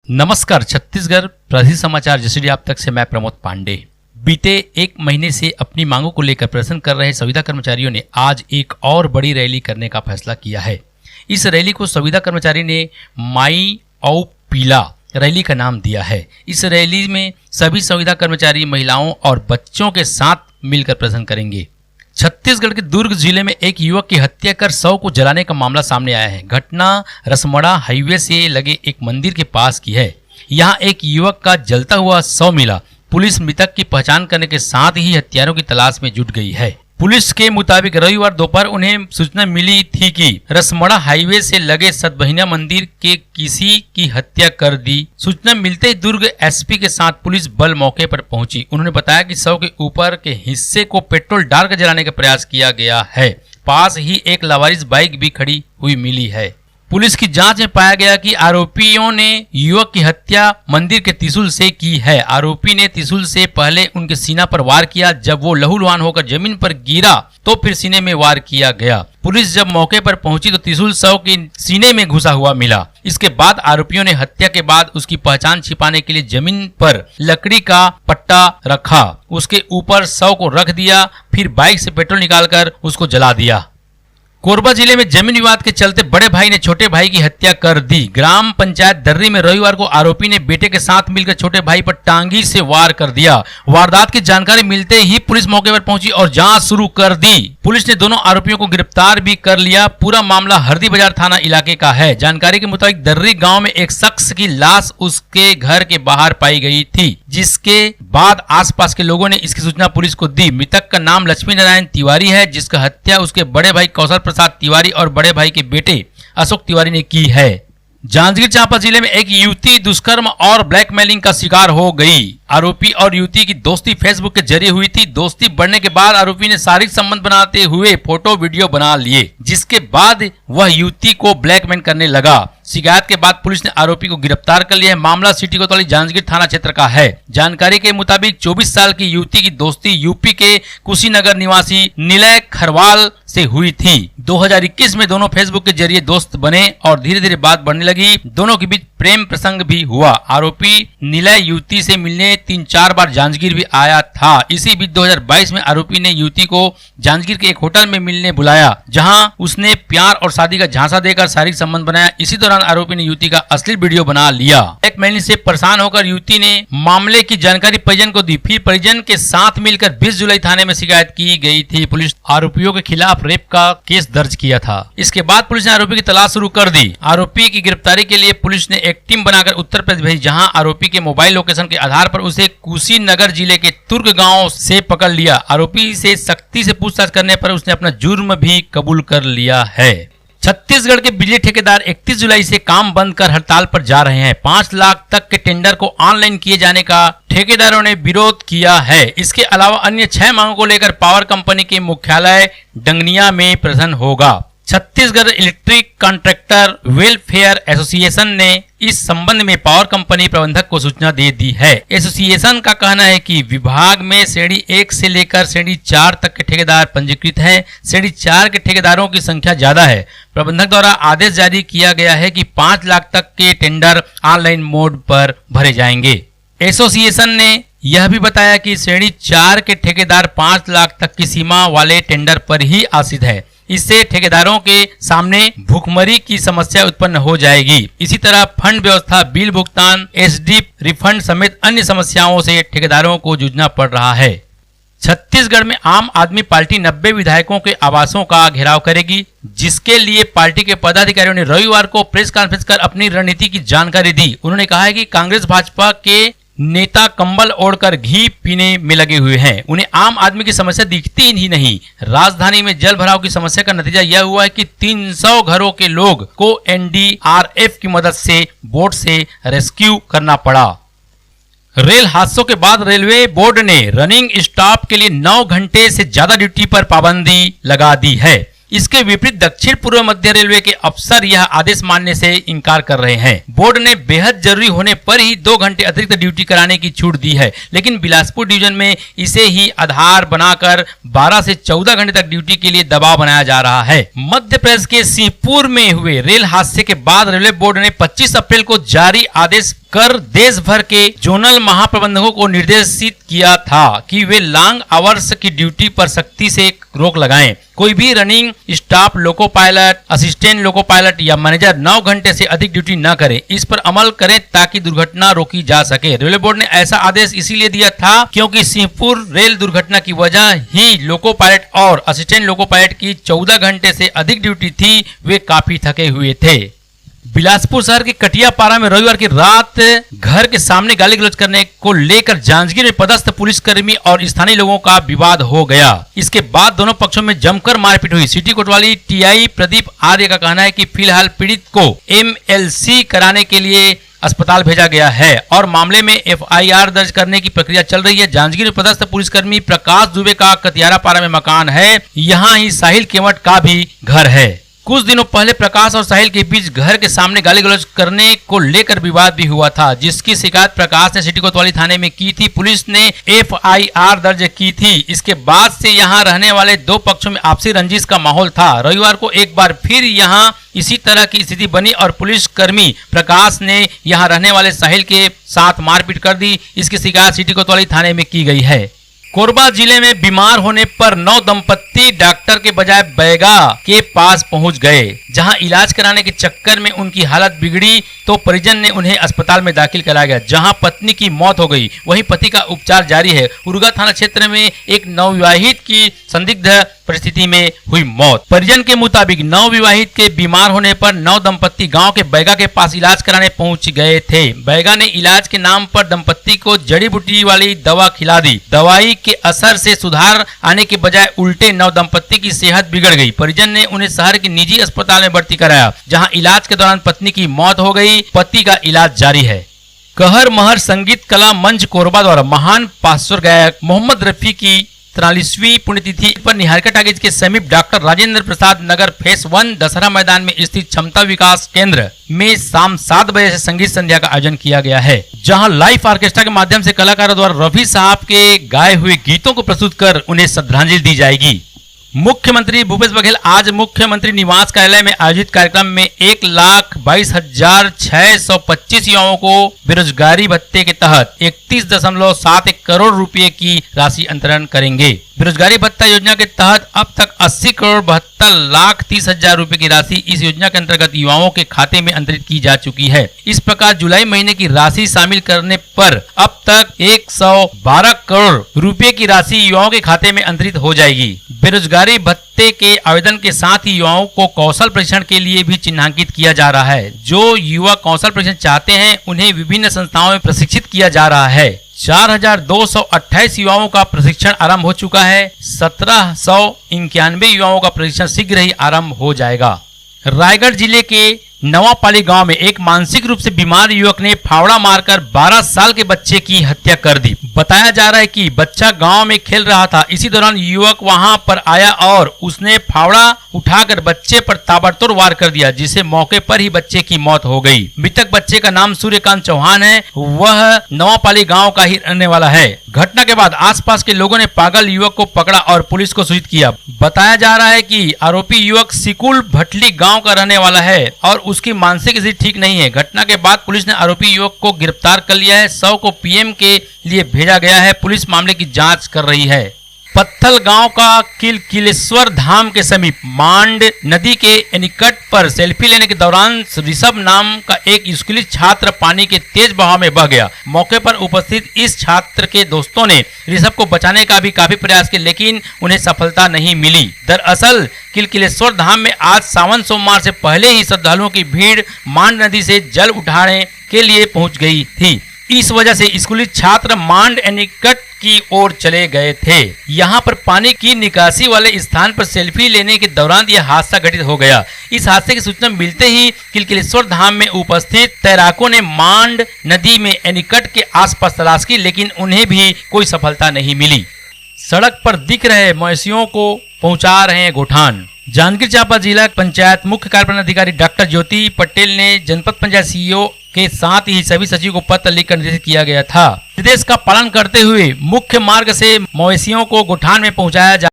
नमस्कार, छत्तीसगढ़ प्रसिद्ध समाचार जैसे आप तक से मैं प्रमोद पांडे। बीते एक महीने से अपनी मांगों को लेकर प्रदर्शन कर रहे संविदा कर्मचारियों ने आज एक और बड़ी रैली करने का फैसला किया है। इस रैली को संविदा कर्मचारी ने माई औ पीला रैली का नाम दिया है। इस रैली में सभी संविदा कर्मचारी महिलाओं और बच्चों के साथ मिलकर प्रदर्शन करेंगे। छत्तीसगढ़ के दुर्ग जिले में एक युवक की हत्या कर शव को जलाने का मामला सामने आया है। घटना रसमड़ा हाईवे से लगे एक मंदिर के पास की है। यहाँ एक युवक का जलता हुआ शव मिला। पुलिस मृतक की पहचान करने के साथ ही हत्यारों की तलाश में जुट गई है। पुलिस के मुताबिक रविवार दोपहर उन्हें सूचना मिली थी कि रसमड़ा हाईवे से लगे सतभैया मंदिर के किसी की हत्या कर दी। सूचना मिलते ही दुर्ग एसपी के साथ पुलिस बल मौके पर पहुंची। उन्होंने बताया कि शव के ऊपर के हिस्से को पेट्रोल डालकर जलाने का प्रयास किया गया है। पास ही एक लावारिस बाइक भी खड़ी हुई मिली है। पुलिस की जांच में पाया गया कि आरोपियों ने युवक की हत्या मंदिर के त्रिशूल से की है। आरोपी ने त्रिशूल से पहले उनके सीना पर वार किया। जब वो लहूलुहान होकर जमीन पर गिरा तो फिर सीने में वार किया गया। पुलिस जब मौके पर पहुंची तो त्रिशूल शव के सीने में घुसा हुआ मिला। इसके बाद आरोपियों ने हत्या के बाद उसकी पहचान छिपाने के लिए जमीन पर लकड़ी का पट्टा रखा, उसके ऊपर शव को रख दिया, फिर बाइक से पेट्रोल निकालकर उसको जला दिया। कोरबा जिले में जमीन विवाद के चलते बड़े भाई ने छोटे भाई की हत्या कर दी। ग्राम पंचायत दर्री में रविवार को आरोपी ने बेटे के साथ मिलकर छोटे भाई पर टांगी से वार कर दिया। वारदात की जानकारी मिलते ही पुलिस मौके पर पहुंची और जांच शुरू कर दी। पुलिस ने दोनों आरोपियों को गिरफ्तार भी कर लिया। पूरा मामला हरदी बाजार थाना इलाके का है। जानकारी के मुताबिक दर्री गाँव में एक शख्स की लाश उसके घर के बाहर पाई गई थी, जिसके बाद आसपास के लोगों ने इसकी सूचना पुलिस को दी। मृतक का नाम लक्ष्मी नारायण तिवारी है, जिसका हत्या उसके बड़े भाई कौशल प्रसाद तिवारी और बड़े भाई के बेटे अशोक तिवारी ने की है। जांजगीर चांपा जिले में एक युवती दुष्कर्म और ब्लैकमेलिंग का शिकार हो गई। आरोपी और युवती की दोस्ती फेसबुक के जरिए हुई थी। दोस्ती बढ़ने के बाद आरोपी ने शारीरिक संबंध बनाते हुए फोटो वीडियो बना लिए, जिसके बाद वह युवती को ब्लैकमेल करने लगा। शिकायत के बाद पुलिस ने आरोपी को गिरफ्तार कर लिया है। मामला सिटी कोतवाली जांजगीर थाना क्षेत्र का है। जानकारी के मुताबिक 24 साल की युवती की दोस्ती यूपी के कुशीनगर निवासी निलय खरवाल से हुई थी। 2021 में दोनों फेसबुक के जरिए दोस्त बने और धीरे धीरे बात बढ़ने लगी। दोनों के बीच प्रेम प्रसंग भी हुआ। आरोपी निलय युवती से मिलने 3-4 बार जांजगीर भी आया था। इसी बीच 2022 में आरोपी ने युवती को जांजगीर के एक होटल में मिलने बुलाया, जहां उसने प्यार और शादी का झांसा देकर शारीरिक संबंध बनाया। इसी दौरान आरोपी ने युवती का अश्लील वीडियो बना लिया। एक महीने से परेशान होकर युवती ने मामले की जानकारी परिजन को दी। फिर परिजन के साथ मिलकर 20 जुलाई थाने में शिकायत की गई थी। पुलिस आरोपियों के खिलाफ रेप का केस दर्ज किया था। इसके बाद पुलिस ने आरोपी की तलाश शुरू कर दी। आरोपी की गिरफ्तारी के लिए पुलिस ने एक टीम बनाकर उत्तर प्रदेश भेजी, जहां आरोपी के मोबाइल लोकेशन के आधार पर उसे कुशीनगर जिले के तुर्क गांव से पकड़ लिया। आरोपी से सख्ती से पूछताछ करने पर उसने अपना जुर्म भी कबूल कर लिया है। छत्तीसगढ़ के बिजली ठेकेदार 31 जुलाई से काम बंद कर हड़ताल पर जा रहे हैं। 5 लाख तक के टेंडर को ऑनलाइन किए जाने का ठेकेदारों ने विरोध किया है। इसके अलावा अन्य 6 मांगों को लेकर पावर कंपनी के मुख्यालय डंगनिया में प्रदर्शन होगा। Chhattisgarh electric contractor welfare association ने इस संबंध में पावर कंपनी प्रबंधक को सूचना दे दी है। एसोसिएशन का कहना है कि विभाग में श्रेणी 1 से लेकर श्रेणी 4 तक के ठेकेदार पंजीकृत हैं। श्रेणी 4 के ठेकेदारों की संख्या ज्यादा है। प्रबंधक द्वारा आदेश जारी किया गया है कि 5 लाख तक के टेंडर ऑनलाइन मोड पर भरे जाएंगे। एसोसिएशन ने यह भी बताया कि श्रेणी 4 के ठेकेदार 5 लाख तक की सीमा वाले टेंडर पर ही आश्रित है। इससे ठेकेदारों के सामने भुखमरी की समस्या उत्पन्न हो जाएगी। इसी तरह फंड व्यवस्था, बिल भुगतान, एसडी रिफंड समेत अन्य समस्याओं से ठेकेदारों को जूझना पड़ रहा है। छत्तीसगढ़ में आम आदमी पार्टी 90 विधायकों के आवासों का घेराव करेगी, जिसके लिए पार्टी के पदाधिकारियों ने रविवार को प्रेस कॉन्फ्रेंस कर अपनी रणनीति की जानकारी दी। उन्होंने कहा है कि कांग्रेस भाजपा के नेता कंबल ओढ़कर घी पीने में लगे हुए हैं। उन्हें आम आदमी की समस्या दिखती ही नहीं। राजधानी में जल भराव की समस्या का नतीजा यह हुआ है कि 300 घरों के लोग को एनडीआरएफ की मदद से बोट से रेस्क्यू करना पड़ा। रेल हादसों के बाद रेलवे बोर्ड ने रनिंग स्टॉप के लिए 9 घंटे से ज्यादा ड्यूटी पर पाबंदी लगा दी है। इसके विपरीत दक्षिण पूर्व मध्य रेलवे के अफसर यह आदेश मानने से इनकार कर रहे हैं। बोर्ड ने बेहद जरूरी होने पर ही 2 घंटे अतिरिक्त ड्यूटी कराने की छूट दी है, लेकिन बिलासपुर डिवीजन में इसे ही आधार बनाकर 12 से 14 घंटे तक ड्यूटी के लिए दबाव बनाया जा रहा है। मध्य प्रदेश के सिंहपुर में हुए रेल हादसे के बाद रेलवे बोर्ड ने 25 अप्रैल को जारी आदेश कर देश भर के जोनल महाप्रबंधकों को निर्देशित किया था कि वे लॉन्ग आवर्स की ड्यूटी पर सख्ती से रोक लगाएं। कोई भी running staff, loco pilot, assistant loco pilot या मैनेजर 9 घंटे से अधिक ड्यूटी न करे। इस पर अमल करें ताकि दुर्घटना रोकी जा सके। रेलवे बोर्ड ने ऐसा आदेश इसीलिए दिया था क्योंकि सिंहपुर रेल दुर्घटना की वजह ही लोको पायलट और असिस्टेंट लोको पायलट की 14 घंटे से अधिक ड्यूटी थी। वे काफी थके हुए थे। बिलासपुर शहर के कटियापारा में रविवार की रात घर के सामने गाली गलौज करने को लेकर जांजगीर में पदस्थ पुलिसकर्मी और स्थानीय लोगों का विवाद हो गया। इसके बाद दोनों पक्षों में जमकर मारपीट हुई। सिटी कोतवाली टीआई प्रदीप आर्य का कहना है कि फिलहाल पीड़ित को एमएलसी कराने के लिए अस्पताल भेजा गया है और मामले में एफआईआर दर्ज करने की प्रक्रिया चल रही है। जांजगीर में पदस्थ पुलिसकर्मी प्रकाश दुबे का कटियापारा में मकान है। यहाँ ही साहिल केवट का भी घर है। कुछ दिनों पहले प्रकाश और साहिल के बीच घर के सामने गाली गलौज करने को लेकर विवाद भी हुआ था, जिसकी शिकायत प्रकाश ने सिटी कोतवाली थाने में की थी। पुलिस ने एफआईआर दर्ज की थी। इसके बाद से यहां रहने वाले 2 पक्षों में आपसी रंजिश का माहौल था। रविवार को एक बार फिर यहां इसी तरह की स्थिति बनी और पुलिसकर्मी प्रकाश ने यहां रहने वाले साहिल के साथ मारपीट कर दी। इसकी शिकायत सिटी कोतवाली थाने में की गई है। कोरबा जिले में बीमार होने पर 9 दंपत्ति डॉक्टर के बजाय बैगा के पास पहुंच गए। जहां इलाज कराने के चक्कर में उनकी हालत बिगड़ी तो परिजन ने उन्हें अस्पताल में दाखिल कराया गया, जहां पत्नी की मौत हो गई। वहीं पति का उपचार जारी है। उरगा थाना क्षेत्र में एक नवविवाहित की संदिग्ध परिस्थिति में हुई मौत। परिजन के मुताबिक नवविवाहित के बीमार होने पर 9 दंपत्ति गांव के बैगा के पास इलाज कराने पहुंच गए थे। बैगा ने इलाज के नाम पर दंपत्ति को जड़ी बूटी वाली दवा खिला दी। दवाई के असर से सुधार आने के बजाय उल्टे 9 दंपत्ति की सेहत बिगड़ गई। परिजन ने उन्हें शहर के निजी अस्पताल में भर्ती कराया, जहां इलाज के दौरान पत्नी की मौत हो गई। पति का इलाज जारी है। कहर महर संगीत कला मंच कोरबा द्वारा महान पार्श्व गायक मोहम्मद रफी की 43वीं पुण्यतिथि पर निहारिका टाकीज के समीप डॉक्टर राजेंद्र प्रसाद नगर फेस 1 दशहरा मैदान में स्थित क्षमता विकास केंद्र में शाम 7 बजे से संगीत संध्या का आयोजन किया गया है, जहां लाइव ऑर्केस्ट्रा के माध्यम से कलाकारों द्वारा रफी साहब के गाए हुए गीतों को प्रस्तुत कर उन्हें श्रद्धांजलि दी जाएगी। मुख्यमंत्री भूपेश बघेल आज मुख्यमंत्री निवास कार्यालय में आयोजित कार्यक्रम में 1,22,625 युवाओं को बेरोजगारी भत्ते के तहत 31.71 करोड़ रुपए की राशि अंतरण करेंगे। बेरोजगारी भत्ता योजना के तहत अब तक 80,72,30,000 रुपए की राशि इस योजना के अंतर्गत युवाओं के खाते में अंतरित की जा चुकी है। इस प्रकार जुलाई महीने की राशि शामिल करने पर अब तक 112 करोड़ रुपए की राशि युवाओं के खाते में अंतरित हो जाएगी। बेरोजगारी भत्ते के आवेदन के साथ ही युवाओं को कौशल प्रशिक्षण के लिए भी चिन्हांकित किया जा रहा है। जो युवा कौशल प्रशिक्षण चाहते हैं उन्हें विभिन्न संस्थाओं में प्रशिक्षित किया जा रहा है। 4,228 युवाओं का प्रशिक्षण आरंभ हो चुका है। 1,791 युवाओं का प्रशिक्षण शीघ्र ही आरंभ हो जाएगा। रायगढ़ जिले के नवापाली गांव में एक मानसिक रूप से बीमार युवक ने फावड़ा मारकर 12 साल के बच्चे की हत्या कर दी। बताया जा रहा है कि बच्चा गांव में खेल रहा था। इसी दौरान युवक वहां पर आया और उसने फावड़ा उठाकर बच्चे पर ताबड़तोड़ वार कर दिया, जिससे मौके पर ही बच्चे की मौत हो गई। मृतक बच्चे का नाम सूर्यकांत चौहान है। वह नवापाली गाँव का ही रहने वाला है। घटना के बाद आसपास के लोगों ने पागल युवक को पकड़ा और पुलिस को सूचित किया। बताया जा रहा है कि आरोपी युवक सिकुल भटली गाँव का रहने वाला है और उसकी मानसिक स्थिति ठीक नहीं है। घटना के बाद पुलिस ने आरोपी युवक को गिरफ्तार कर लिया है। शव को पीएम के लिए भेजा गया है। पुलिस मामले की जांच कर रही है। पत्थल गांव का किलकिलेश्वर धाम के समीप मांड नदी के निकट पर सेल्फी लेने के दौरान ऋषभ नाम का एक स्कूली छात्र पानी के तेज बहाव में बह गया। मौके पर उपस्थित इस छात्र के दोस्तों ने ऋषभ को बचाने का भी काफी प्रयास किया, लेकिन उन्हें सफलता नहीं मिली। दरअसल किलकिलेश्वर धाम में आज सावन सोमवार से पहले ही श्रद्धालुओं की भीड़ मांड नदी से जल उठाने के लिए पहुंच गई थी। इस वजह से स्कूली छात्र मांड निकट की ओर चले गए थे। यहाँ पर पानी की निकासी वाले स्थान पर सेल्फी लेने के दौरान यह हादसा घटित हो गया। इस हादसे की सूचना मिलते ही किलकिलेश्वर धाम में उपस्थित तैराकों ने मांड नदी में एनीकट के आसपास तलाश की, लेकिन उन्हें भी कोई सफलता नहीं मिली। सड़क पर दिख रहे मवेशियों को पहुंचा रहे हैं गोठान। जांजगीर चांपा जिला पंचायत मुख्य कार्यपालन अधिकारी डॉक्टर ज्योति पटेल ने जनपद पंचायत सीईओ के साथ ही सभी सचिव को पत्र लिखकर निर्देशित किया गया था। निर्देश का पालन करते हुए मुख्य मार्ग से मवेशियों को गोठान में पहुंचाया जाए।